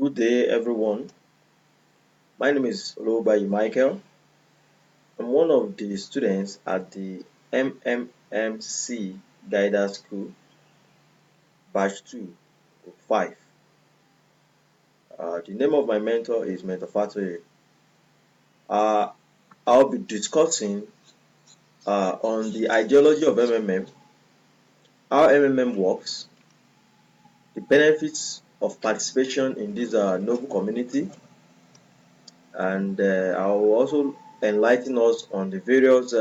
Good day, everyone. My name is Olobayi Michael. I'm one of the students at the MMC Guidance School, Batch 2, Group 5. The name of my mentor is Mentor Fatoye. Uh, I'll be discussing on the ideology of MMM, how MMM works, the benefits of participation in this noble community, and I will also enlighten us on the various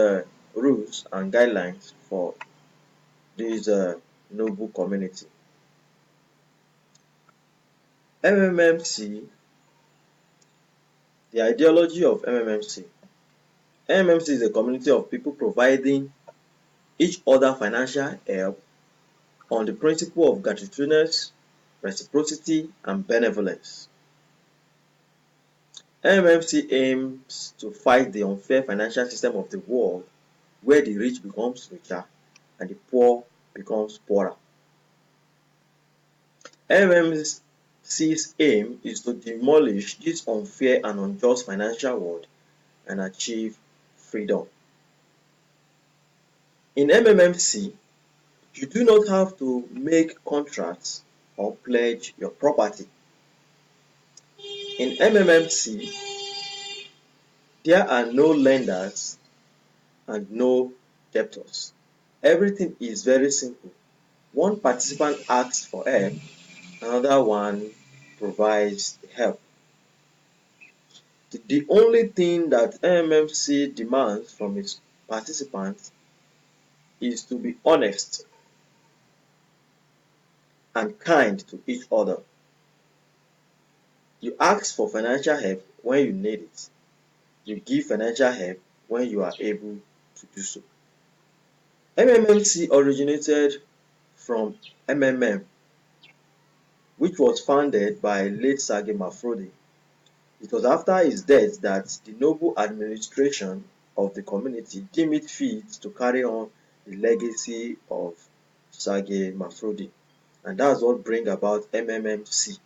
rules and guidelines for this noble community. MMC, the ideology of MMC. MMC is a community of people providing each other financial help on the principle of gratitude, reciprocity, and benevolence. MMC aims to fight the unfair financial system of the world where the rich becomes richer and the poor becomes poorer. MMC's aim is to demolish this unfair and unjust financial world and achieve freedom. In MMC, you do not have to make contracts or pledge your property. In MMC, there are no lenders and no debtors. Everything is very simple. One participant asks for help, another one provides the help. The only thing that MMC demands from its participants is to be honest and kind to each other. You ask for financial help when you need it. You give financial help when you are able to do so. MMC originated from MMM, which was founded by late Sage Mafrode. It was after his death that the noble administration of the community deemed it fit to carry on the legacy of Sage Mafrode. And that's what bring about MMMC,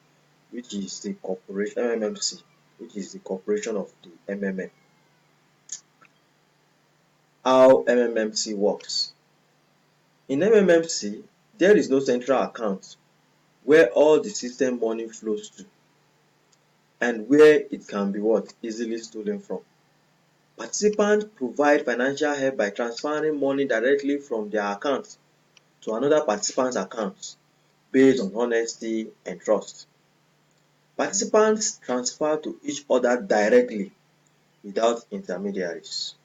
which is the corporation MMMC, which is the corporation of the MMM. How MMMC works. In MMMC, there is no central account where all the system money flows to and where it can be easily stolen from. Participants provide financial help by transferring money directly from their account to another participant's account based on honesty and trust. Participants transfer to each other directly without intermediaries.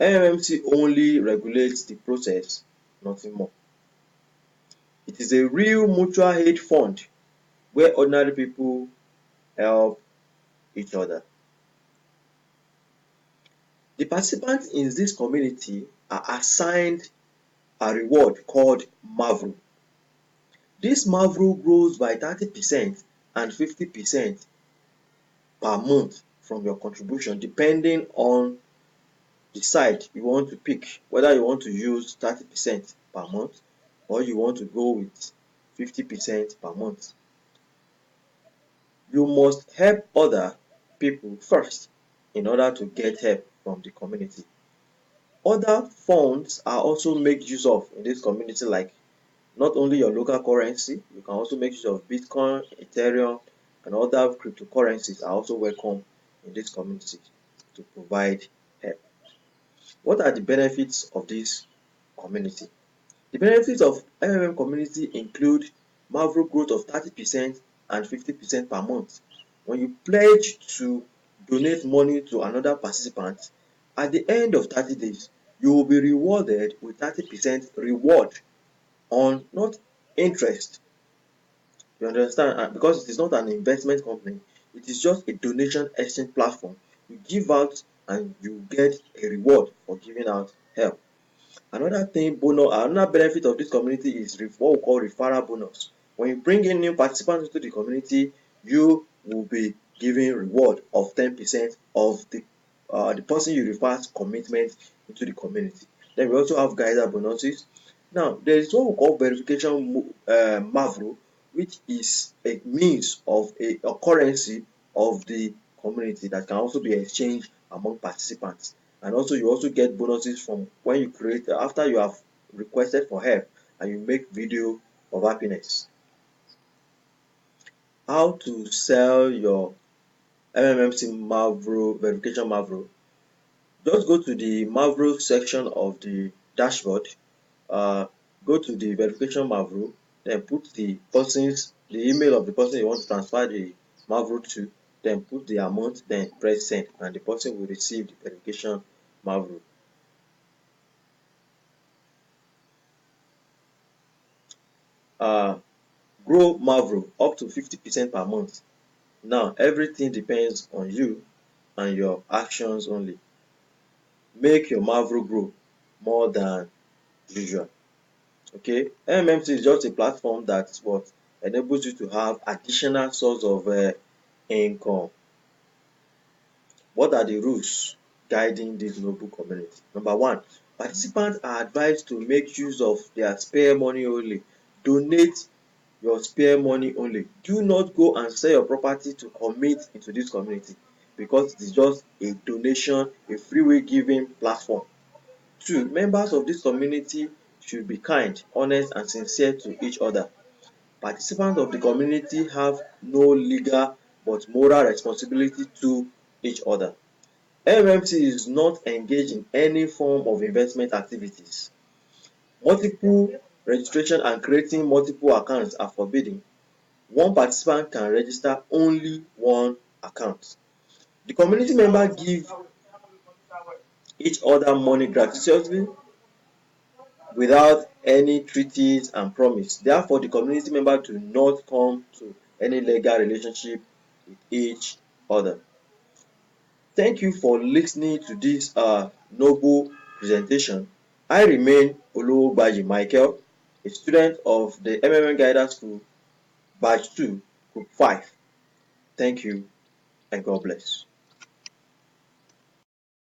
MMC only regulates the process, nothing more. It is a real mutual aid fund where ordinary people help each other. The participants in this community are assigned a reward called Mavro. This Mavro grows by 30% and 50% per month from your contribution depending on the side you want to pick, whether you want to use 30% per month or you want to go with 50% per month. You must help other people first in order to get help from the community. Other funds are also made use of in this community, like not only your local currency, you can also make use of Bitcoin, Ethereum, and other cryptocurrencies are also welcome in this community to provide help. What are the benefits of this community? The benefits of MMM community include Mavro growth of 30% and 50% per month. When you pledge to donate money to another participant, at the end of 30 days, you will be rewarded with 30% reward on not interest. You understand? Because it is not an investment company, it is just a donation exchange platform. You give out and you get a reward for giving out help. Another benefit of this community is what we call referral bonus. When you bring in new participants into the community, you will be giving reward of 10% of the person you refer's commitment into the community. Then we also have guider bonuses. Now there is what we call verification Mavro, which is a means of a currency of the community that can also be exchanged among participants. And also you also get bonuses from when you create after you have requested for help and you make video of happiness. How to sell your Mmmc Mavro verification Mavro. Just go to the Mavro section of the dashboard, uh, go to the verification Mavro, then put the email of the person you want to transfer the Mavro to, then put the amount, then press send, and the person will receive the verification Mavro. Uh, Grow Mavro up to 50% per month. Now everything depends on you and your actions only. Make your Mavro grow more than usual. Okay, MMC is just a platform that what enables you to have additional source of income. What are the rules guiding this noble community? Number one, participants are advised to make use of their spare money only. Donate your spare money only. Do not go and sell your property to commit into this community, because it is just a donation, a freeway giving platform. Two, members of this community should be kind, honest and sincere to each other. Participants of the community have no legal but moral responsibility to each other. MMC is not engaged in any form of investment activities. Multiple registration and creating multiple accounts are forbidden. One participant can register only one account. The community members give each other money gratuitously without any treaties and promise. Therefore, the community members do not come to any legal relationship with each other. Thank you for listening to this noble presentation. I remain Oluwabayi Michael, a student of the MMM Guidance School, Batch 2, Group 5. Thank you and God bless.